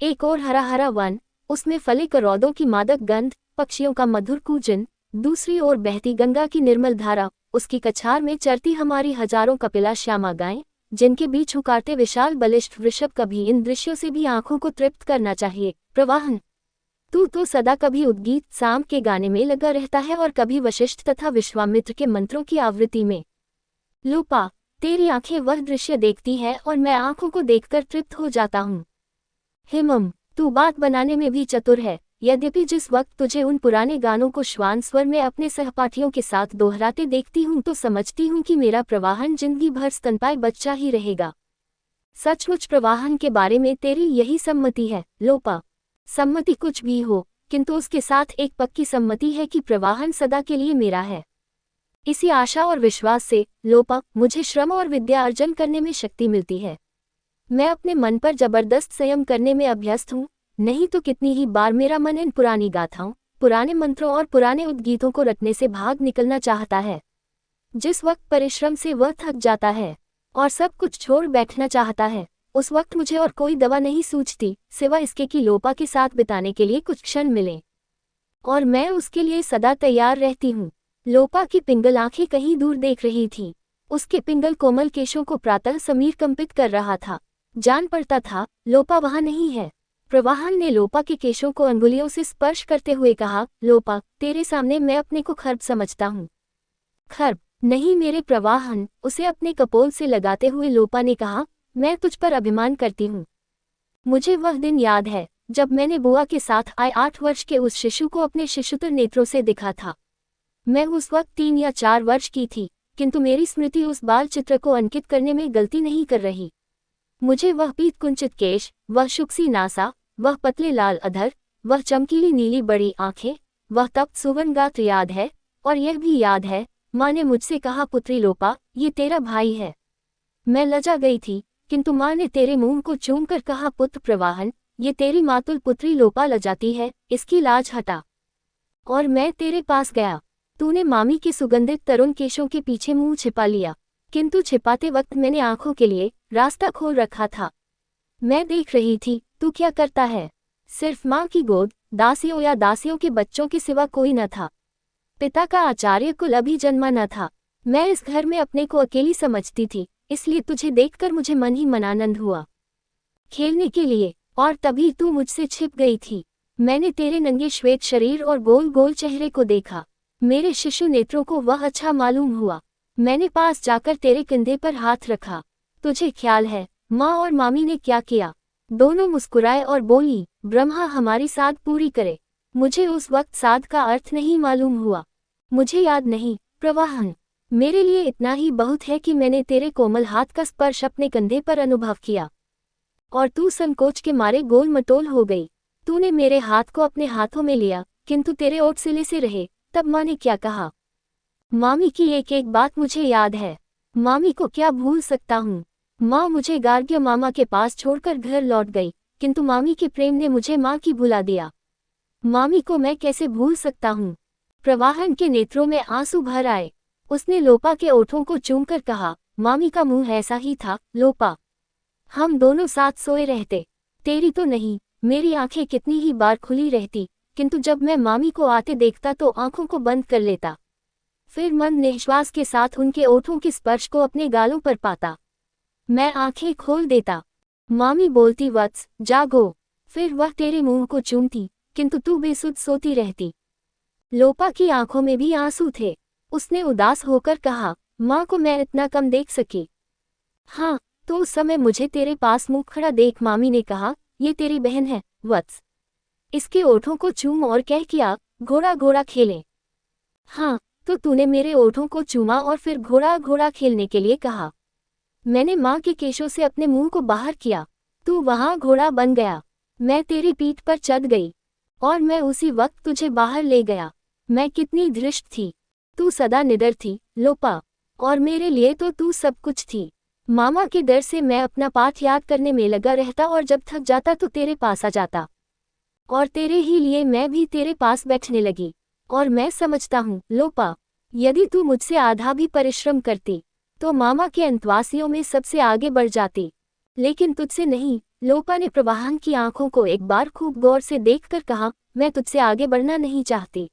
एक और हरा हरा वन, उसमें फले करौदों की मादक गंध, पक्षियों का मधुर कूजन, दूसरी ओर बहती गंगा की निर्मल धारा, उसकी कछार में चरती हमारी हजारों कपिला श्यामा गायें, जिनके बीच हुकारते विशाल बलिष्ठ वृषभ। कभी इन दृश्यों से भी आंखों को तृप्त करना चाहिए। प्रवाहन, तू तो सदा कभी उद्गीत साम के गाने में लगा रहता है और कभी वशिष्ठ तथा विश्वामित्र के मंत्रों की आवृत्ति में। लोपा, तेरी आंखें वह दृश्य देखती है और मैं आंखों को देखकर तृप्त हो जाता हूँ। हिमम, तू बात बनाने में भी चतुर है, यद्यपि जिस वक्त तुझे उन पुराने गानों को श्वान स्वर में अपने सहपाठियों के साथ दोहराते देखती हूँ तो समझती हूँ कि मेरा प्रवाहन जिंदगी भर स्तनपाई बच्चा ही रहेगा। सचमुच प्रवाहन के बारे में तेरी यही सम्मति है? लोपा, सम्मति कुछ भी हो, किंतु उसके साथ एक पक्की सम्मति है कि प्रवाहन सदा के लिए मेरा है। इसी आशा और विश्वास से, लोपा, मुझे श्रम और विद्या अर्जन करने में शक्ति मिलती है। मैं अपने मन पर जबरदस्त संयम करने में अभ्यस्त हूँ, नहीं तो कितनी ही बार मेरा मन इन पुरानी गाथाओं, पुराने मंत्रों और पुराने उद्गीतों को रटने से भाग निकलना चाहता है। जिस वक्त परिश्रम से वह थक जाता है और सब कुछ छोड़ बैठना चाहता है, उस वक्त मुझे और कोई दवा नहीं सूझती सिवा इसके कि लोपा के साथ बिताने के लिए कुछ क्षण मिले, और मैं उसके लिए सदा तैयार रहती हूँ। लोपा की पिंगल आंखें कहीं दूर देख रही थी। उसके पिंगल कोमल केशों को प्रातः समीर कंपित कर रहा था। जान पड़ता था लोपा वहां नहीं है। प्रवाहन ने लोपा के केशों को अंगुलियों से स्पर्श करते हुए कहा, लोपा, तेरे सामने मैं अपने को खर्ब समझता हूँ। खर्ब नहीं मेरे प्रवाहन, उसे अपने कपोल से लगाते हुए लोपा ने कहा, मैं तुझ पर अभिमान करती हूँ। मुझे वह दिन याद है जब मैंने बुआ के साथ आए 8 वर्ष के उस शिशु को अपने शिशुतर नेत्रों से देखा था। मैं उस वक्त 3 या 4 वर्ष की थी, किंतु मेरी स्मृति उस बाल चित्र को अंकित करने में गलती नहीं कर रही। मुझे वह पीत कुंचित केश, वह शुक्सी नासा, वह पतले लाल अधर, वह चमकीली नीली बड़ी आंखें, वह तप्त सुवर्ण गात्र याद है, और यह भी याद है माँ ने मुझसे कहा, पुत्री लोपा, ये तेरा भाई है। मैं लजा गई थी, किंतु माँ ने तेरे मुंह को चूमकर कहा, पुत्र प्रवाहन, ये तेरी मातुल पुत्री लोपा लजाती है, इसकी लाज हटा। और मैं तेरे पास गया। तूने मामी के सुगंधित तरुण केशों के पीछे मुंह छिपा लिया, किंतु छिपाते वक्त मैंने आंखों के लिए रास्ता खोल रखा था। मैं देख रही थी तू क्या करता है। सिर्फ माँ की गोद, दासियों या दासियों के बच्चों के सिवा कोई न था। पिता का आचार्य कुल अभी जन्मा न था। मैं इस घर में अपने को अकेली समझती थी, इसलिए तुझे देखकर मुझे मन ही मन आनंद हुआ खेलने के लिए, और तभी तू मुझसे छिप गई थी। मैंने तेरे नंगे श्वेत शरीर और गोल गोल चेहरे को देखा। मेरे शिशु नेत्रों को वह अच्छा मालूम हुआ। मैंने पास जाकर तेरे कंधे पर हाथ रखा। तुझे ख्याल है माँ और मामी ने क्या किया? दोनों मुस्कुराए और बोली, ब्रह्मा हमारी साध पूरी करे। मुझे उस वक्त साध का अर्थ नहीं मालूम हुआ। मुझे याद नहीं प्रवाहन। मेरे लिए इतना ही बहुत है कि मैंने तेरे कोमल हाथ का स्पर्श अपने कंधे पर अनुभव किया, और तू संकोच के मारे गोल मटोल हो गई। तूने मेरे हाथ को अपने हाथों में लिया, किंतु तेरे ओठ सिले से रहे। तब माँ ने क्या कहा? मामी की एक एक बात मुझे याद है। मामी को क्या भूल सकता हूँ। माँ मुझे गार्ग्य मामा के पास छोड़कर घर लौट गई, किंतु मामी के प्रेम ने मुझे माँ की भुला दिया। मामी को मैं कैसे भूल सकता हूँ? प्रवाहन के नेत्रों में आंसू भर आए। उसने लोपा के ओठों को चूमकर कहा, मामी का मुंह ऐसा ही था लोपा। हम दोनों साथ सोए रहते। तेरी तो नहीं, मेरी आंखें कितनी ही बार खुली रहती, किंतु जब मैं मामी को आते देखता तो आंखों को बंद कर लेता। फिर मन निश्वास के साथ उनके ओठों के स्पर्श को अपने गालों पर पाता। मैं आंखें खोल देता। मामी बोलती, वत्स जागो। फिर वह तेरे मुंह को चूमती, किंतु तू बेसुध सोती रहती। लोपा की आंखों में भी आंसू थे। उसने उदास होकर कहा, माँ को मैं इतना कम देख सकी। हाँ, तो उस समय मुझे तेरे पास मुंह खड़ा देख मामी ने कहा, ये तेरी बहन है वत्स। इसके ओठों को चूम और कह किया, घोड़ा घोड़ा खेलें। हाँ, तो तूने मेरे ओठों को चूमा और फिर घोड़ा घोड़ा खेलने के लिए कहा। मैंने माँ के केशों से अपने मुंह को बाहर किया। तू वहां घोड़ा बन गया। मैं तेरी पीठ पर चढ़ गई और मैं उसी वक्त तुझे बाहर ले गया। मैं कितनी धृष्ट थी। तू सदा निडर थी लोपा, और मेरे लिए तो तू सब कुछ थी। मामा के डर से मैं अपना पाठ याद करने में लगा रहता और जब थक जाता तो तेरे पास आ जाता, और तेरे ही लिए मैं भी तेरे पास बैठने लगी। और मैं समझता हूँ लोपा, यदि तू मुझसे आधा भी परिश्रम करती तो मामा के अंतवासियों में सबसे आगे बढ़ जाती, लेकिन तुझसे नहीं। लोपा ने प्रवाहन की आंखों को एक बार खूब गौर से देखकर कहा, मैं तुझसे आगे बढ़ना नहीं चाहती,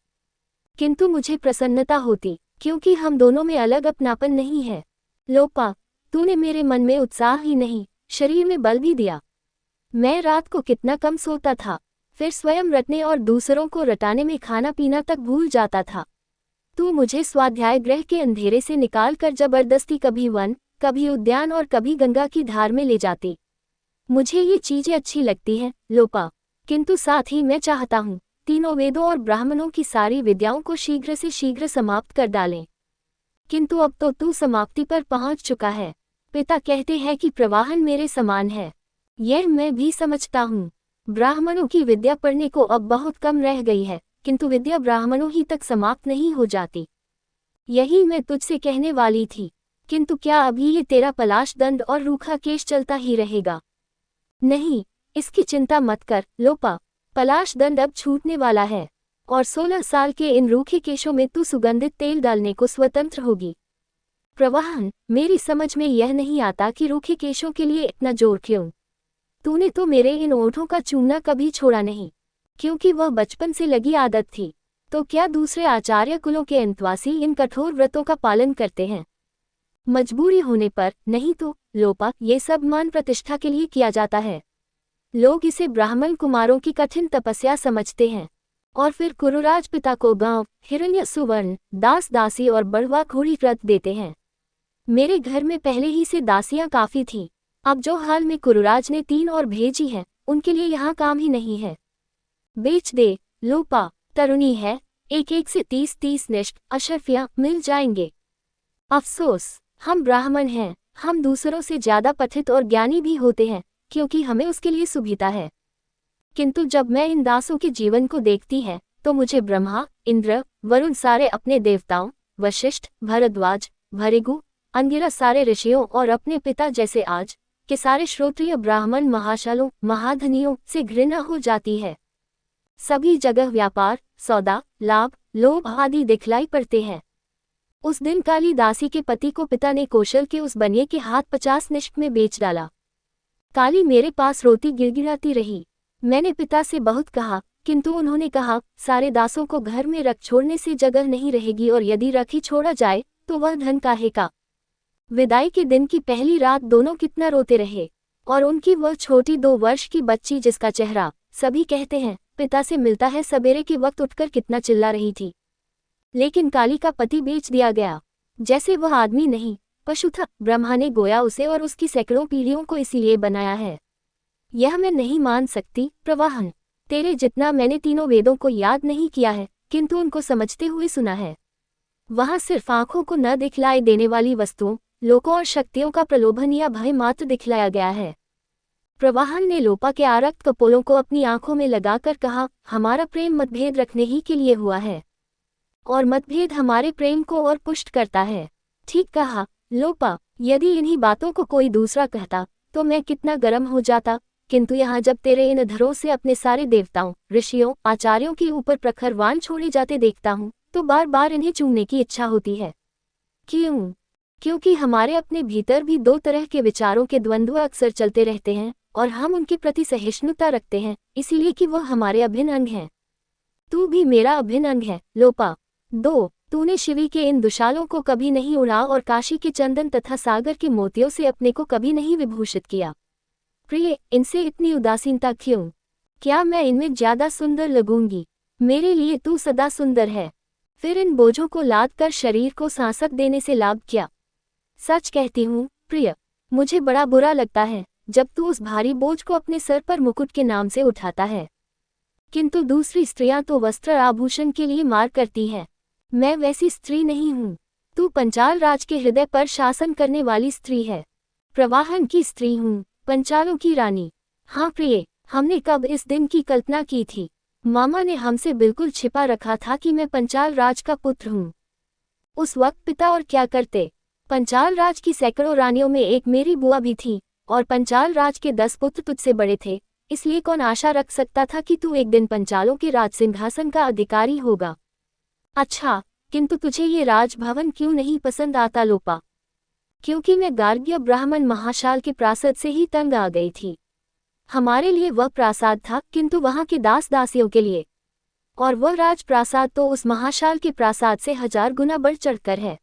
किंतु मुझे प्रसन्नता होती, क्योंकि हम दोनों में अलग अपनापन नहीं है। लोपा, तूने मेरे मन में उत्साह ही नहीं, शरीर में बल भी दिया। मैं रात को कितना कम सोता था, फिर स्वयं रटने और दूसरों को रटाने में खाना पीना तक भूल जाता था। तू मुझे स्वाध्याय गृह के अंधेरे से निकाल कर जबरदस्ती कभी वन, कभी उद्यान और कभी गंगा की धार में ले जाती। मुझे ये चीजें अच्छी लगती हैं, लोपा, किंतु साथ ही मैं चाहता हूँ तीनों वेदों और ब्राह्मणों की सारी विद्याओं को शीघ्र से शीघ्र समाप्त कर डालें। किंतु अब तो तू समाप्ति पर पहुंच चुका है। पिता कहते हैं कि प्रवाहन मेरे समान है, यह मैं भी समझता हूँ। ब्राह्मणों की विद्या पढ़ने को अब बहुत कम रह गई है, किंतु विद्या ब्राह्मणों ही तक समाप्त नहीं हो जाती। यही मैं तुझसे कहने वाली थी, किंतु क्या अभी ये तेरा पलाश दंड और रूखा केश चलता ही रहेगा? नहीं, इसकी चिंता मत कर लोपा, पलाश दंड अब छूटने वाला है और 16 साल के इन रूखे केशों में तू सुगंधित तेल डालने को स्वतंत्र होगी। प्रवाहन, मेरी समझ में यह नहीं आता कि रूखे केशों के लिए इतना जोर क्यों? तूने तो मेरे इन ओठों का चूमना कभी छोड़ा नहीं, क्योंकि वह बचपन से लगी आदत थी। तो क्या दूसरे आचार्य कुलों के अंतवासी इन कठोर व्रतों का पालन करते हैं? मजबूरी होने पर, नहीं तो लोपा, ये सब मान प्रतिष्ठा के लिए किया जाता है। लोग इसे ब्राह्मण कुमारों की कठिन तपस्या समझते हैं और फिर कुरुराज पिता को गांव, हिरण्य सुवर्ण, दास दासी और बढ़वा घोड़ी व्रत देते हैं। मेरे घर में पहले ही से दासियां काफी थीं, अब जो हाल में कुरुराज ने 3 और भेजी हैं, उनके लिए यहाँ काम ही नहीं है। बेच दे लोपा, तरुणी है, एक एक से 30-30 निष्ठ अशर्फियां मिल जाएंगे। अफसोस, हम ब्राह्मण हैं, हम दूसरों से ज्यादा पठित और ज्ञानी भी होते हैं, क्योंकि हमें उसके लिए सुविधा है। किंतु जब मैं इन दासों के जीवन को देखती है, तो मुझे ब्रह्मा, इंद्र, वरुण सारे अपने देवताओं, वशिष्ठ, भरद्वाज, भृगु, अंगिरस सारे ऋषियों और अपने पिता जैसे आज के सारे श्रोत्रिय ब्राह्मण महाशालों, महाधनियों से घृणा हो जाती है। सभी जगह व्यापार, सौदा, लाभ, लोभ आदि दिखलाई पड़ते हैं। उस दिन काली दासी के पति को पिता ने कौशल के उस बनिए के हाथ 50 निष्ठ में बेच डाला। काली मेरे पास रोती गिड़गिड़ाती रही। मैंने पिता से बहुत कहा, किंतु उन्होंने कहा, सारे दासों को घर में रख छोड़ने से जगह नहीं रहेगी और यदि रख ही छोड़ा जाए तो वह धन काहे का। विदाई के दिन की पहली रात दोनों कितना रोते रहे, और उनकी वह छोटी 2 वर्ष की बच्ची जिसका चेहरा, सभी कहते हैं, पिता से मिलता है, सवेरे के वक्त उठकर कितना चिल्ला रही थी। लेकिन काली का पति बेच दिया गया, जैसे वह आदमी नहीं पशु था। ब्रह्मा ने गोया उसे और उसकी सैकड़ों पीढ़ियों को इसीलिए बनाया है। यह मैं नहीं मान सकती प्रवाहन। तेरे जितना मैंने तीनों वेदों को याद नहीं किया है, किंतु उनको समझते हुए सुना है। वहां सिर्फ आंखों को न दिखलाई देने वाली वस्तुओं, लोकों और शक्तियों का प्रलोभन या भय मात्र दिखलाया गया है। प्रवाहन ने लोपा के आरक्त कपोलों को अपनी आंखों में लगाकर कहा, हमारा प्रेम मतभेद रखने ही के लिए हुआ है, और मतभेद हमारे प्रेम को और पुष्ट करता है। ठीक कहा लोपा, यदि इन्हीं बातों को कोई दूसरा कहता तो मैं कितना गर्म हो जाता, किंतु यहाँ जब तेरे इन अधरों से अपने सारे देवताओं, ऋषियों, आचार्यों के ऊपर प्रखर वाण छोड़े जाते देखता हूँ, तो बार बार इन्हें चूमने की इच्छा होती है। क्यों? क्योंकि हमारे अपने भीतर भी 2 तरह के विचारों के द्वंद्व अक्सर चलते रहते हैं, और हम उनके प्रति सहिष्णुता रखते हैं, इसीलिए कि वह हमारे अभिन्न अंग हैं। तू भी मेरा अभिन्न अंग है लोपा। 2, तूने शिवी के इन दुशालों को कभी नहीं उड़ा और काशी के चंदन तथा सागर के मोतियों से अपने को कभी नहीं विभूषित किया। प्रिय, इनसे इतनी उदासीनता क्यों? क्या मैं इनमें ज्यादा सुंदर लगूंगी? मेरे लिए तू सदा सुंदर है। फिर इन बोझों को लाद कर शरीर को सांसक देने से लाभ क्या? सच कहती हूँ प्रिय, मुझे बड़ा बुरा लगता है जब तू उस भारी बोझ को अपने सर पर मुकुट के नाम से उठाता है। किंतु दूसरी स्त्रियां तो वस्त्र आभूषण के लिए मार करती हैं। मैं वैसी स्त्री नहीं हूँ। तू पंचाल राज के हृदय पर शासन करने वाली स्त्री है। प्रवाहन की स्त्री हूँ, पंचालों की रानी। हाँ प्रिय, हमने कब इस दिन की कल्पना की थी? मामा ने हमसे बिल्कुल छिपा रखा था कि मैं पंचाल राज का पुत्र हूँ। उस वक्त पिता और क्या करते? पंचाल राज की सैकड़ों रानियों में एक मेरी बुआ भी थी, और पंचाल राज के 10 पुत्र तुझसे बड़े थे, इसलिए कौन आशा रख सकता था कि तू एक दिन पंचालों के राज सिंहासन का अधिकारी होगा? अच्छा, किंतु तुझे ये राजभवन क्यों नहीं पसंद आता लोपा? क्योंकि मैं गार्ग्य ब्राह्मण महाशाल के प्रासाद से ही तंग आ गई थी। हमारे लिए वह प्रासाद था, किंतु वहां के दास दासियों के लिए। और वह राजप्रासाद तो उस महाशाल के प्रासाद से 1000 गुना बढ़ चढ़कर है।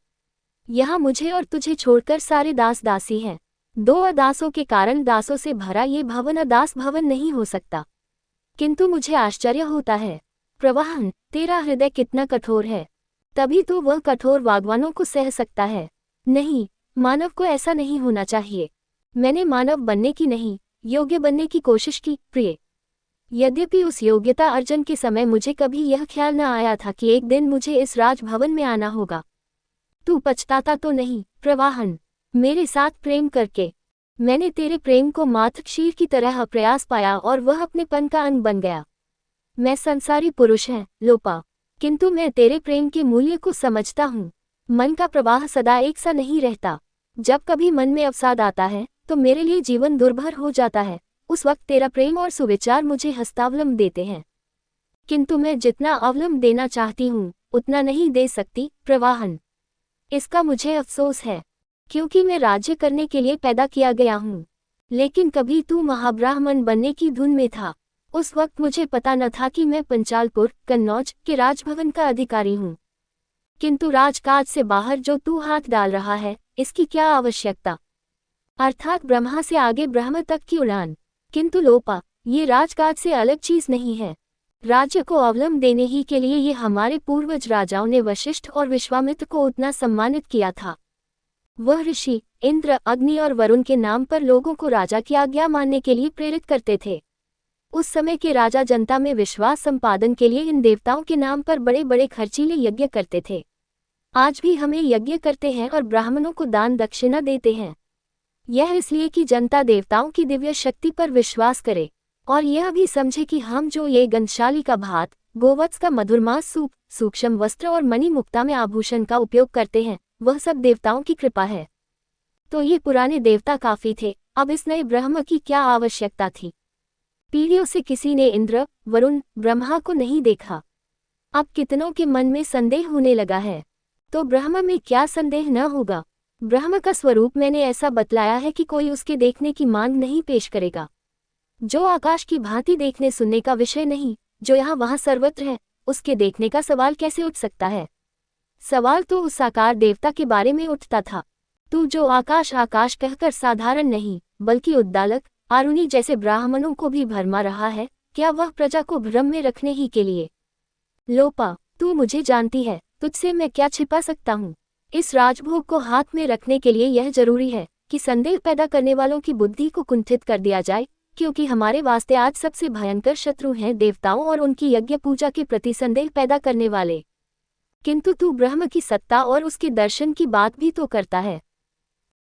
यहाँ मुझे और तुझे छोड़कर सारे दास दासी हैं। 2 अदासों के कारण दासों से भरा ये भवन अदास भवन नहीं हो सकता। किंतु मुझे आश्चर्य होता है, प्रवाहन, तेरा हृदय कितना कठोर है। तभी तो वह कठोर वाग्वानों को सह सकता है। नहीं, मानव को ऐसा नहीं होना चाहिए। मैंने मानव बनने की नहीं, योग्य बनने की कोशिश की, प्रिय। यद्यपि उस योग्यता अर्जन के समय मुझे कभी यह ख्याल न आया था कि एक दिन मुझे इस राजभवन में आना होगा। तू पछताता तो नहीं, प्रवाहन, मेरे साथ प्रेम करके? मैंने तेरे प्रेम को मात्र क्षीर की तरह प्रयास पाया और वह अपनेपन का अंग बन गया। मैं संसारी पुरुष है, लोपा, किंतु मैं तेरे प्रेम के मूल्य को समझता हूँ। मन का प्रवाह सदा एक सा नहीं रहता। जब कभी मन में अवसाद आता है तो मेरे लिए जीवन दुर्भर हो जाता है। उस वक्त तेरा प्रेम और सुविचार मुझे हस्तावलंब देते हैं, किंतु मैं जितना अवलंब देना चाहती हूँ उतना नहीं दे सकती, प्रवाहन। इसका मुझे अफसोस है, क्योंकि मैं राज्य करने के लिए पैदा किया गया हूँ। लेकिन कभी तू महाब्राह्मण बनने की धुन में था। उस वक्त मुझे पता न था कि मैं पंचालपुर, कन्नौज के राजभवन का अधिकारी हूँ। किंतु राजकाज से बाहर जो तू हाथ डाल रहा है, इसकी क्या आवश्यकता? अर्थात ब्रह्मा से आगे ब्रह्म तक की उड़ान। किंतु लोपा, ये राजकाज से अलग चीज नहीं है। राज्य को अवलंब देने ही के लिए ये हमारे पूर्वज राजाओं ने वशिष्ठ और विश्वामित्र को उतना सम्मानित किया था। वह ऋषि इंद्र, अग्नि और वरुण के नाम पर लोगों को राजा की आज्ञा मानने के लिए प्रेरित करते थे। उस समय के राजा जनता में विश्वास संपादन के लिए इन देवताओं के नाम पर बड़े बड़े खर्चीले यज्ञ करते थे। आज भी हमें यज्ञ करते हैं और ब्राह्मणों को दान दक्षिणा देते हैं। यह इसलिए कि जनता देवताओं की दिव्य शक्ति पर विश्वास करे और यह भी समझे कि हम जो ये गंधशाली का भात, गोवत्स का मधुरमास सूप, सूक्ष्म वस्त्र और मणि मुक्ता में आभूषण का उपयोग करते हैं, वह सब देवताओं की कृपा है। तो ये पुराने देवता काफी थे, अब इस नए ब्रह्म की क्या आवश्यकता थी? पीढ़ियों से किसी ने इंद्र, वरुण, ब्रह्मा को नहीं देखा। अब कितनों के मन में संदेह होने लगा है, तो ब्रह्म में क्या संदेह न होगा? ब्रह्म का स्वरूप मैंने ऐसा बतलाया है कि कोई उसके देखने की मांग नहीं पेश करेगा। जो आकाश की भांति देखने सुनने का विषय नहीं, जो यहाँ वहाँ सर्वत्र है, उसके देखने का सवाल कैसे उठ सकता है? सवाल तो उस साकार देवता के बारे में उठता था। तू जो आकाश आकाश कहकर साधारण नहीं बल्कि उद्दालक, आरुणि जैसे ब्राह्मणों को भी भरमा रहा है, क्या वह प्रजा को भ्रम में रखने ही के लिए? लोपा, तू मुझे जानती है, तुझसे मैं क्या छिपा सकता हूँ? इस राजभोग को हाथ में रखने के लिए यह जरूरी है कि संदेह पैदा करने वालों की बुद्धि को कुंठित कर दिया जाए, क्योंकि हमारे वास्ते आज सबसे भयंकर शत्रु हैं देवताओं और उनकी यज्ञ पूजा के प्रति संदेह पैदा करने वाले। किंतु तू ब्रह्म की सत्ता और उसके दर्शन की बात भी तो करता है।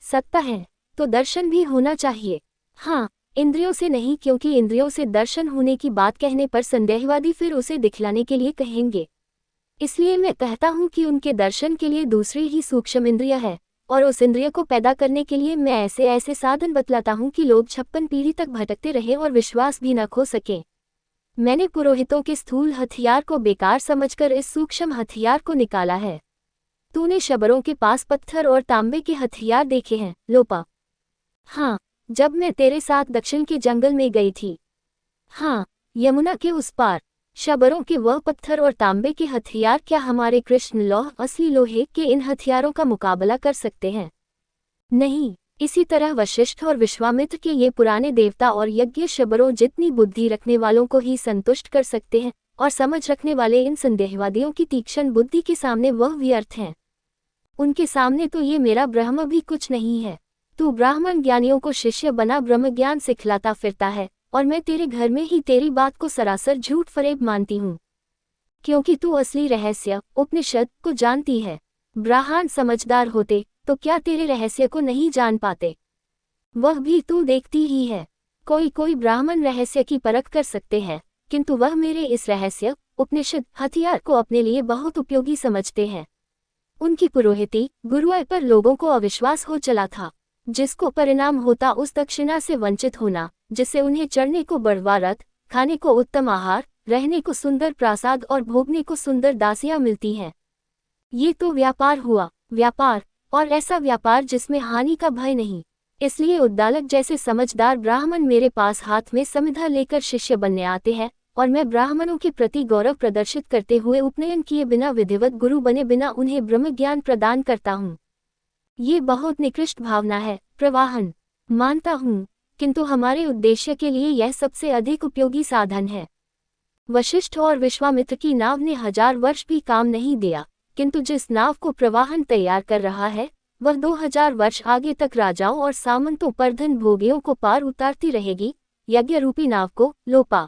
सत्ता है तो दर्शन भी होना चाहिए। हाँ, इंद्रियों से नहीं, क्योंकि इंद्रियों से दर्शन होने की बात कहने पर संदेहवादी फिर उसे दिखलाने के लिए कहेंगे। इसलिए मैं कहता हूँ कि उनके दर्शन के लिए दूसरी ही सूक्ष्म इंद्रिय है, और उस इंद्रिय को पैदा करने के लिए मैं ऐसे ऐसे साधन बतलाता हूँ कि लोग 56 पीढ़ी तक भटकते रहे और विश्वास भी न खो सके। मैंने पुरोहितों के स्थूल हथियार को बेकार समझकर इस सूक्ष्म हथियार को निकाला है। तूने शबरों के पास पत्थर और तांबे के हथियार देखे हैं, लोपा? हाँ, जब मैं तेरे साथ दक्षिण के जंगल में गई थी। हाँ, यमुना के उस पार। शबरों के वह पत्थर और तांबे के हथियार क्या हमारे कृष्ण लौह असली लोहे के इन हथियारों का मुकाबला कर सकते हैं? नहीं। इसी तरह वशिष्ठ और विश्वामित्र के ये पुराने देवता और यज्ञ शबरों जितनी बुद्धि रखने वालों को ही संतुष्ट कर सकते हैं, और समझ रखने वाले इन संदेहवादियों की तीक्ष्ण बुद्धि के सामने वह व्यर्थ हैं। उनके सामने तो ये मेरा ब्रह्म भी कुछ नहीं है। तू ब्राह्मण ज्ञानियों को शिष्य बना ब्रह्म ज्ञान सिखलाता फिरता है, और मैं तेरे घर में ही तेरी बात को सरासर झूठ फरेब मानती हूँ, क्योंकि तू असली रहस्य उपनिषद को जानती है। ब्राह्मण समझदार होते तो क्या तेरे रहस्य को नहीं जान पाते? वह भी तू देखती ही है। कोई ब्राह्मण रहस्य की परख कर सकते हैं, किंतु वह मेरे इस रहस्य उपनिषद हथियार को अपने लिए बहुत उपयोगी समझते हैं। उनकी पुरोहिती गुरुआय पर लोगों को अविश्वास हो चला था, जिसको परिणाम होता उस दक्षिणा से वंचित होना, जिससे उन्हें चढ़ने को बढ़वा रथ, खाने को उत्तम आहार, रहने को सुंदर प्रासाद और भोगने को सुंदर दासियां मिलती हैं। ये तो व्यापार हुआ, व्यापार, और ऐसा व्यापार जिसमें हानि का भय नहीं। इसलिए उद्दालक जैसे समझदार ब्राह्मण मेरे पास हाथ में समिधा लेकर शिष्य बनने आते हैं, और मैं ब्राह्मणों के प्रति गौरव प्रदर्शित करते हुए उपनयन किए बिना विधिवत गुरु बने बिना उन्हें ब्रह्म ज्ञान प्रदान करता हूँ। ये बहुत निकृष्ट भावना है, प्रवाहन। मानता हूँ, किंतु हमारे उद्देश्य के लिए यह सबसे अधिक उपयोगी साधन है। वशिष्ठ और विश्वामित्र की नाव ने 1000 वर्ष भी काम नहीं दिया, किंतु जिस नाव को प्रवाहन तैयार कर रहा है वह 2000 वर्ष आगे तक राजाओं और सामंतों पर धन भोगियों को पार उतारती रहेगी, यज्ञ रूपी नाव को। लोपा।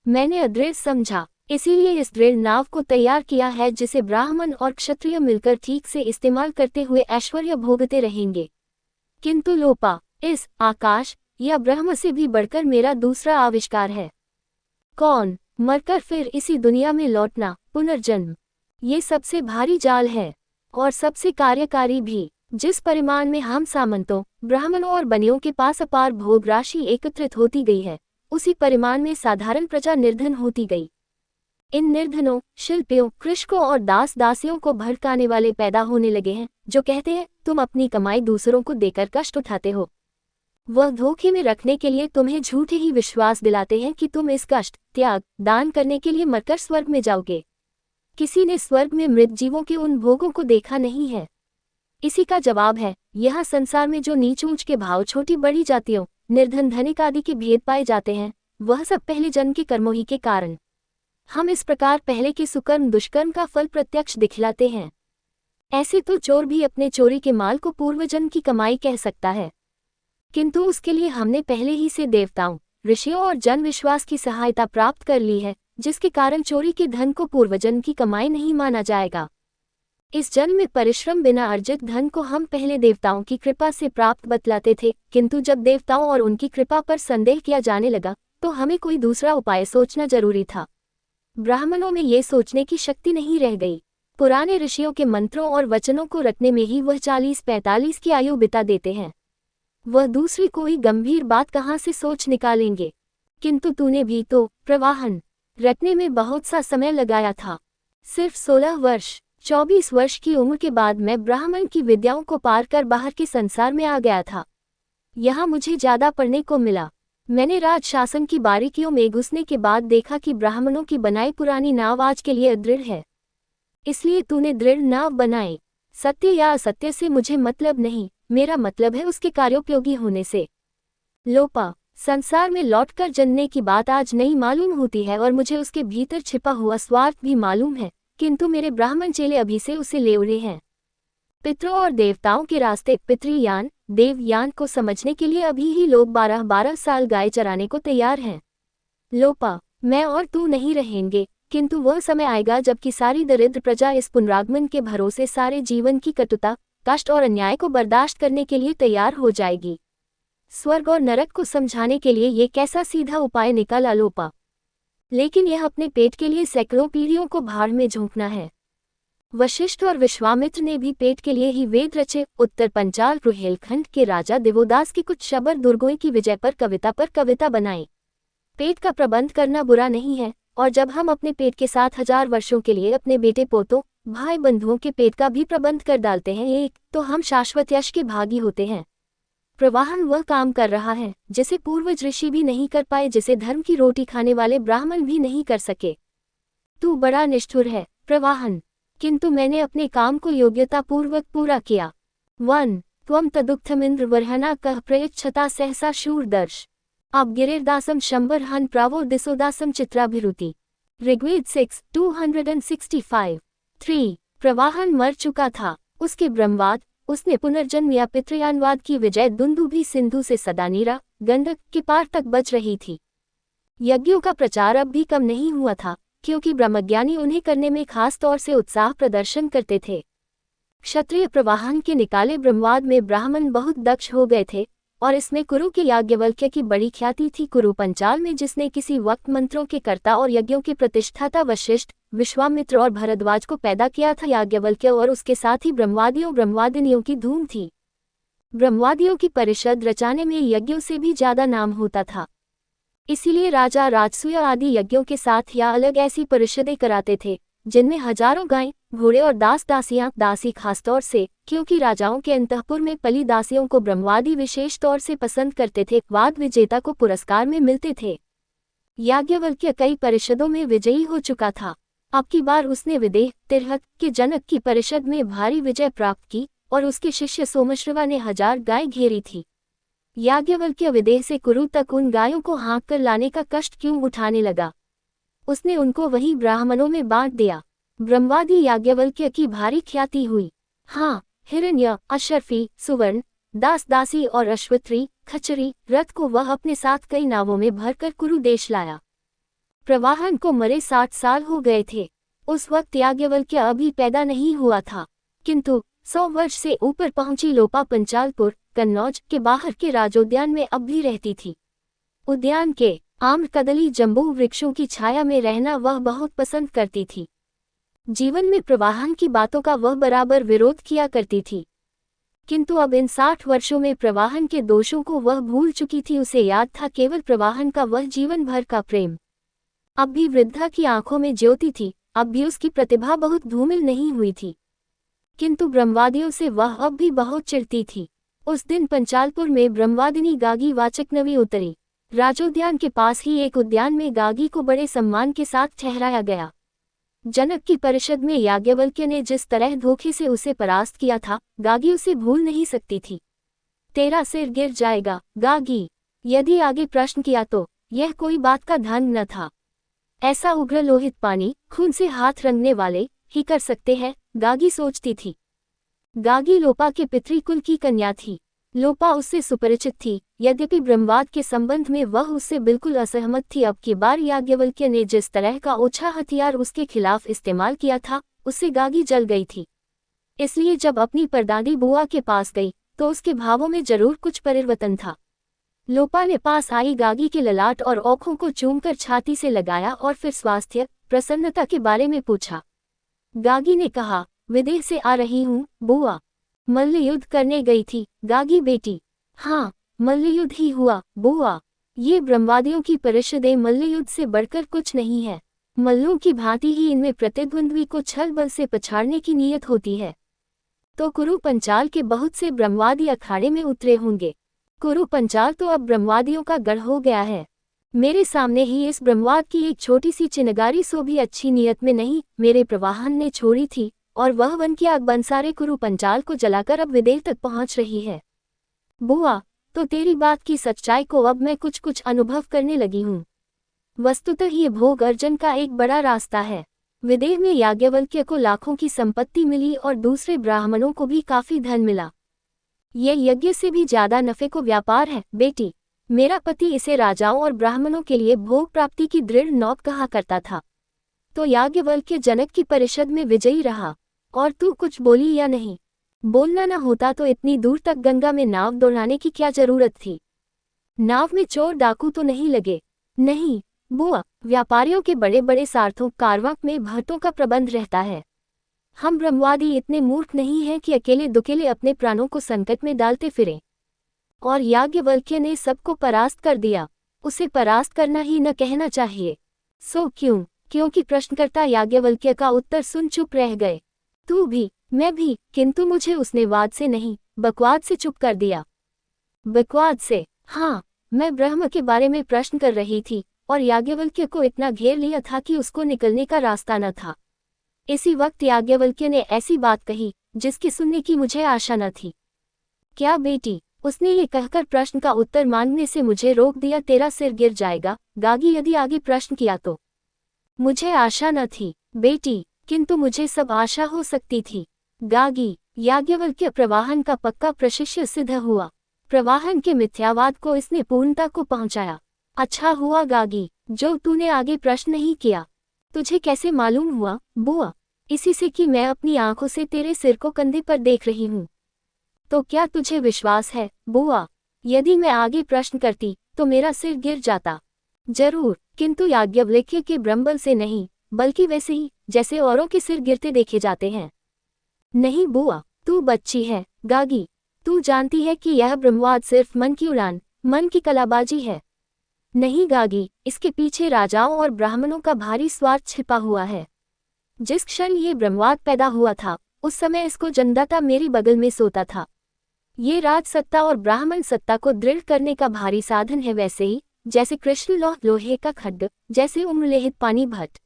मैंने अदृढ़ समझा, इसीलिए इस दृढ़ नाव को तैयार किया है जिसे ब्राह्मण और क्षत्रिय मिलकर ठीक से इस्तेमाल करते हुए ऐश्वर्य भोगते रहेंगे। किंतु लोपा, इस आकाश या ब्रह्म से भी बढ़कर मेरा दूसरा आविष्कार है। कौन? मरकर फिर इसी दुनिया में लौटना, पुनर्जन्म। ये सबसे भारी जाल है और सबसे कार्यकारी भी। जिस परिमाण में हम सामंतों, ब्राह्मणों और बनियों के पास अपार भोग राशि एकत्रित होती गई है, उसी परिमाण में साधारण प्रजा निर्धन होती गई। इन निर्धनों, शिल्पियों, कृषकों और दास दासियों को भड़काने वाले पैदा होने लगे हैं, जो कहते हैं तुम अपनी कमाई दूसरों को देकर कष्ट उठाते हो। वह धोखे में रखने के लिए तुम्हें झूठे ही विश्वास दिलाते हैं कि तुम इस कष्ट, त्याग, दान करने के लिए मरकर स्वर्ग में जाओगे। किसी ने स्वर्ग में मृत जीवों के उन भोगों को देखा नहीं है। इसी का जवाब है, यहाँ संसार में जो नीच ऊंच के भाव छोटी बड़ी जातियों, निर्धन धनिक आदि के भेद पाए जाते हैं, वह सब पहले जन्म के कर्मों ही के कारण। हम इस प्रकार पहले के सुकर्म दुष्कर्म का फल प्रत्यक्ष दिखलाते हैं। ऐसे तो चोर भी अपने चोरी के माल को पूर्वजन्म की कमाई कह सकता है, किंतु उसके लिए हमने पहले ही से देवताओं, ऋषियों और जन विश्वास की सहायता प्राप्त कर ली है, जिसके कारण चोरी के धन को पूर्वजन्म की कमाई नहीं माना जाएगा। इस जन्म में परिश्रम बिना अर्जित धन को हम पहले देवताओं की कृपा से प्राप्त बतलाते थे, किंतु जब देवताओं और उनकी कृपा पर संदेह किया जाने लगा तो हमें कोई दूसरा उपाय सोचना जरूरी था। ब्राह्मणों में ये सोचने की शक्ति नहीं रह गई। पुराने ऋषियों के मंत्रों और वचनों को रटने में ही वह 40-45 की आयु बिता देते हैं। वह दूसरी कोई गंभीर बात कहाँ से सोच निकालेंगे। किंतु तूने भी तो, प्रवाहन, रटने में बहुत सा समय लगाया था। सिर्फ 16 वर्ष, 24 वर्ष की उम्र के बाद मैं ब्राह्मण की विद्याओं को पार कर बाहर के संसार में आ गया था। यहाँ मुझे ज्यादा पढ़ने को मिला। मैंने राज शासन की बारीकियों में घुसने के बाद देखा कि ब्राह्मणों की बनाई पुरानी नाव आज के लिए अदृढ़ है। इसलिए तूने दृढ़ नाव बनाई। सत्य या असत्य से मुझे मतलब नहीं, मेरा मतलब है उसके कार्योपयोगी होने से। लोपा, संसार में लौटकर जन्मने की बात आज नहीं मालूम होती है और मुझे उसके भीतर छिपा हुआ स्वार्थ भी मालूम है, किंतु मेरे ब्राह्मण चेले अभी से उसे ले उड़े हैं। पितरों और देवताओं के रास्ते पितृयान, देवयान को समझने के लिए अभी ही लोग 12-12 साल गाय चराने को तैयार हैं। लोपा, मैं और तू नहीं रहेंगे, किंतु वह समय आएगा जबकि सारी दरिद्र प्रजा इस पुनरागमन के भरोसे सारे जीवन की कटुता, कष्ट और अन्याय को बर्दाश्त करने के लिए तैयार हो जाएगी। स्वर्ग और नरक को समझाने के लिए ये कैसा सीधा उपाय निकाला लोपा। लेकिन यह अपने पेट के लिए सैकड़ों पीढ़ियों को भाड़ में झोंकना है। वशिष्ठ और विश्वामित्र ने भी पेट के लिए ही वेद रचे। उत्तर पंचाल रुहेलखंड के राजा देवोदास की कुछ शबर दुर्गों की विजय पर कविता बनाई। पेट का प्रबंध करना बुरा नहीं है, और जब हम अपने पेट के साथ 1000 वर्षों के लिए अपने बेटे पोतों, भाई बंधुओं के पेट का भी प्रबंध कर डालते हैं तो हम शाश्वत यश के भागी होते हैं। प्रवाहन वह काम कर रहा है जिसे पूर्वज ऋषि भी नहीं कर पाए, जिसे धर्म की रोटी खाने वाले ब्राह्मण भी नहीं कर सके। तू बड़ा निष्ठुर है, प्रवाहन, किंतु मैंने अपने काम को योग्यता पूर्वक पूरा किया। 1 त्वं तदुक्थमिंद्र वर्हना कह प्रयच्छता सहसा शूरदर्श। अब गिरिर्दासम शंबरहन प्रावो दिसोदासम चित्राभिरुति। ऋग्वेद 6:265। 3 प्रवाहन मर चुका था। उसके ब्रह्मवाद, उसने पुनर्जन्म या पितृयानवाद की विजय दुंदुभी सिंधु से सदानीरा, गंडक के पार तक बच रही थी। यज्ञों का प्रचार अब भी कम नहीं हुआ था, क्योंकि ब्रह्मज्ञानी उन्हें करने में खास तौर से उत्साह प्रदर्शन करते थे। क्षत्रिय प्रवाहन के निकाले ब्रह्मवाद में ब्राह्मण बहुत दक्ष हो गए थे, और इसमें कुरु के याज्ञवल्क्य की बड़ी ख्याति थी। कुरु पंचाल में जिसने किसी वक्त मंत्रों के कर्ता और यज्ञों के प्रतिष्ठाता वशिष्ठ, विश्वामित्र और भरद्वाज को पैदा किया था याज्ञवल्क्य, और उसके साथ ही ब्रह्मवादियों ब्रह्मवादिनियों की धूम थी। ब्रह्मवादियों की परिषद रचाने में यज्ञों से भी ज्यादा नाम होता था। इसीलिए राजा राजसूय आदि यज्ञों के साथ या अलग ऐसी परिषदें कराते थे, जिनमें हजारों गायें, घोड़े और दास दासियां। दासी खासतौर से क्योंकि राजाओं के अंतःपुर में पली दासियों को ब्रह्मवादी विशेष तौर से पसंद करते थे, वाद विजेता को पुरस्कार में मिलते थे। याज्ञवल्क्य कई परिषदों में विजयी हो चुका था। अब की बार उसने विदेह तिरहत के जनक की परिषद में भारी विजय प्राप्त की और उसके शिष्य सोमश्रवा ने 1000 गाय घेरी थी। याज्ञवल्क्य विदेह से कुरु तक उन गायों को हाँक कर लाने का कष्ट क्यों उठाने लगा? उसने उनको वही ब्राह्मणों में बांट दिया। ब्रह्मवादी याज्ञवल्क्य की भारी ख्याति हुई। हाँ, हिरण्य, अशर्फी, सुवर्ण, दास दासी और अश्वत्री खच्चरी रथ को वह अपने साथ कई नावों में भरकर कुरु देश लाया। प्रवाहन को मरे 60 साल हो गए थे। उस वक्त याज्ञवल्क्य अभी पैदा नहीं हुआ था, किंतु 100 वर्ष से ऊपर पहुंची लोपा पंचालपुर कन्नौज के बाहर के राजोद्यान में अब भी रहती थी। उद्यान के आम्र कदली जम्बू वृक्षों की छाया में रहना वह बहुत पसंद करती थी। जीवन में प्रवाहन की बातों का वह बराबर विरोध किया करती थी, किंतु अब इन 60 वर्षों में प्रवाहन के दोषों को वह भूल चुकी थी। उसे याद था केवल प्रवाहन का वह जीवन भर का प्रेम। अब भी वृद्धा की आंखों में ज्योति थी, अब भी उसकी प्रतिभा बहुत धूमिल नहीं हुई थी, किंतु ब्रह्मवादियों से वह अब भी बहुत चिढ़ती थी। उस दिन पंचालपुर में ब्रह्मवादिनी गागी वाचकनवी उतरी। राजोद्यान के पास ही एक उद्यान में गागी को बड़े सम्मान के साथ ठहराया गया। जनक की परिषद में याज्ञवल्क्य ने जिस तरह धोखे से उसे परास्त किया था, गागी उसे भूल नहीं सकती थी। तेरा सिर गिर जाएगा गागी, यदि आगे प्रश्न किया तो यह कोई बात का ढंग न था। ऐसा उग्र लोहित पानी खून से हाथ रंगने वाले ही कर सकते हैं, गागी सोचती थी। गागी लोपा के पितृकुल की कन्या थी। लोपा उससे सुपरिचित थी, यद्यपि ब्रह्मवाद के संबंध में वह उससे बिल्कुल असहमत थी। अब की बार याज्ञवल्क्य ने जिस तरह का ओछा हथियार उसके खिलाफ इस्तेमाल किया था, उससे गागी जल गई थी। इसलिए जब अपनी परदादी बुआ के पास गई तो उसके भावों में जरूर कुछ परिवर्तन था। लोपा ने पास आई गागी के ललाट और औंखों को चूमकर छाती से लगाया और फिर स्वास्थ्य प्रसन्नता के बारे में पूछा। गागी ने कहा, विदेह से आ रही हूँ बुआ। मल्ल युद्ध करने गई थी गागी बेटी। हाँ, मल्ल युद्ध ही हुआ बुआ। ये ब्रह्मवादियों की परिषदें मल्ल युद्ध से बढ़कर कुछ नहीं है। मल्लों की भांति ही इनमें प्रतिद्वंद्वी को छल बल से पछाड़ने की नीयत होती है। तो कुरु पंचाल के बहुत से ब्रह्मवादी अखाड़े में उतरे होंगे। कुरु पंचाल तो अब ब्रह्मवादियों का गढ़ हो गया है। मेरे सामने ही इस ब्रह्मवाद की एक छोटी सी चिनगारी सो भी अच्छी नीयत में नहीं मेरे प्रवाहन ने छोड़ी थी, और वह वन की आग बंसारे कुरु पंचाल को जलाकर अब विदेह तक पहुंच रही है। बुआ, तो तेरी बात की सच्चाई को अब मैं कुछ कुछ अनुभव करने लगी हूँ। वस्तुतः ये भोग अर्जन का एक बड़ा रास्ता है। विदेह में याज्ञवल्क्य को लाखों की संपत्ति मिली और दूसरे ब्राह्मणों को भी काफी धन मिला। ये यज्ञ से भी ज्यादा नफे को व्यापार है बेटी। मेरा पति इसे राजाओं और ब्राह्मणों के लिए भोग प्राप्ति की दृढ़ नौक कहा करता था। तो याज्ञवल्क्य जनक की परिषद में विजयी रहा, और तू कुछ बोली या नहीं? बोलना न होता तो इतनी दूर तक गंगा में नाव दौड़ाने की क्या जरूरत थी? नाव में चोर डाकू तो नहीं लगे? नहीं बुआ, व्यापारियों के बड़े बड़े सार्थों कारवां में भट्टों का प्रबंध रहता है। हम ब्रह्मवादी इतने मूर्ख नहीं हैं कि अकेले दुकेले अपने प्राणों को संकट में डालते फिरें। और याज्ञवल्क्य ने सबको परास्त कर दिया। उसे परास्त करना ही न कहना चाहिए। सो क्यों? क्योंकि प्रश्नकर्ता याज्ञवल्क्य का उत्तर सुन चुप रह गए। तू भी, मैं भी, किंतु मुझे उसने वाद से नहीं बकवाद से चुप कर दिया। बकवाद से? हाँ, मैं ब्रह्म के बारे में प्रश्न कर रही थी और याज्ञवल्क्य को इतना घेर लिया था कि उसको निकलने का रास्ता न था। इसी वक्त याज्ञवल्क्य ने ऐसी बात कही जिसकी सुनने की मुझे आशा न थी। क्या बेटी? उसने ये कहकर प्रश्न का उत्तर मांगने से मुझे रोक दिया। तेरा सिर गिर जाएगा गागी यदि आगे प्रश्न किया तो। मुझे आशा न थी बेटी, किंतु मुझे सब आशा हो सकती थी। गागी, याज्ञवल्क्य प्रवाहन का पक्का प्रशिष्य सिद्ध हुआ। प्रवाहन के मिथ्यावाद को इसने पूर्णता को पहुंचाया। अच्छा हुआ गागी जो तूने आगे प्रश्न नहीं किया। तुझे कैसे मालूम हुआ बुआ? इसी से कि मैं अपनी आंखों से तेरे सिर को कंधे पर देख रही हूँ। तो क्या तुझे विश्वास है बुआ? यदि मैं आगे प्रश्न करती तो मेरा सिर गिर जाता। जरूर, किंतु याज्ञवल्क्य के ब्रह्मबल से नहीं, बल्कि वैसे ही जैसे औरों के सिर गिरते देखे जाते हैं। नहीं बुआ, तू बच्ची है गागी। तू जानती है कि यह ब्रह्मवाद सिर्फ मन की उड़ान, मन की कलाबाजी है। नहीं गागी, इसके पीछे राजाओं और ब्राह्मणों का भारी स्वार्थ छिपा हुआ है। जिस क्षण ये ब्रह्मवाद पैदा हुआ था, उस समय इसको जन्मदाता मेरी बगल में सोता था। ये राज सत्ता और ब्राह्मण सत्ता को दृढ़ करने का भारी साधन है, वैसे ही जैसे कृष्ण लोहे का खड्ग, जैसे उम्रलेहित पानी भट्ट।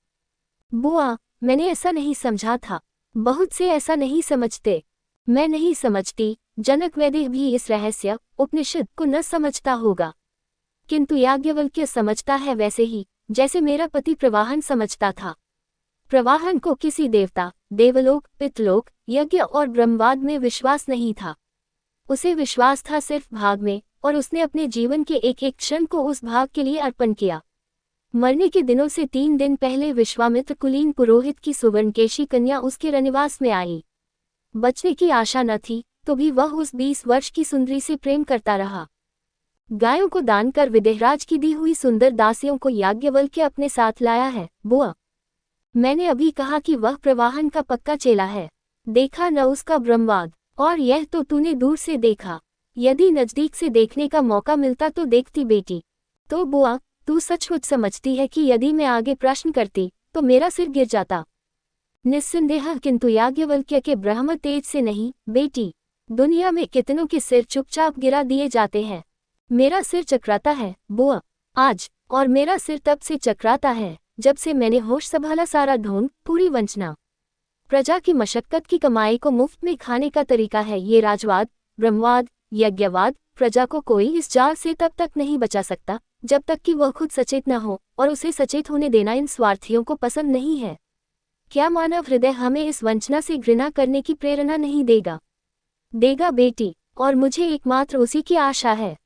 बुआ, मैंने ऐसा नहीं समझा था। बहुत से ऐसा नहीं समझते। मैं नहीं समझती, जनक वैदेह भी इस रहस्य उपनिषद को न समझता होगा, किंतु याज्ञवल्क्य समझता है, वैसे ही जैसे मेरा पति प्रवाहन समझता था। प्रवाहन को किसी देवता, देवलोक, पितृलोक, यज्ञ और ब्रह्मवाद में विश्वास नहीं था। उसे विश्वास था सिर्फ भाग में, और उसने अपने जीवन के एक एक क्षण को उस भाग के लिए अर्पण किया। मरने के दिनों से 3 दिन पहले विश्वामित्र कुलीन पुरोहित की सुवर्णकेशी कन्या उसके रनिवास में आई। बचने की आशा न थी, तो भी वह उस 20 वर्ष की सुंदरी से प्रेम करता रहा। गायों को दान कर विदेहराज की दी हुई सुंदर दासियों को याज्ञवल्क्य अपने साथ लाया है। बुआ, मैंने अभी कहा कि वह प्रवाहन का पक्का चेला है। देखा न उसका ब्रह्मवाद, और यह तो तूने दूर से देखा। यदि नजदीक से देखने का मौका मिलता तो देखती बेटी। तो बुआ, तू सचमुच समझती है कि यदि मैं आगे प्रश्न करती तो मेरा सिर गिर जाता? निस्संदेह, किंतु याज्ञवल्क्य के ब्रह्म तेज से नहीं बेटी। दुनिया में कितनों के सिर चुपचाप गिरा दिए जाते हैं। मेरा सिर चकराता है बुआ, आज, और मेरा सिर तब से चकराता है जब से मैंने होश संभाला। सारा ढोंग, पूरी वंचना, प्रजा की मशक्कत की कमाई को मुफ्त में खाने का तरीका है। ये राजवाद, ब्रह्मवाद, यज्ञवाद, प्रजा को कोई इस जाल से तब तक नहीं बचा सकता जब तक कि वह खुद सचेत न हो, और उसे सचेत होने देना इन स्वार्थियों को पसंद नहीं है। क्या मानव हृदय हमें इस वंचना से घृणा करने की प्रेरणा नहीं देगा? देगा बेटी, और मुझे एकमात्र उसी की आशा है।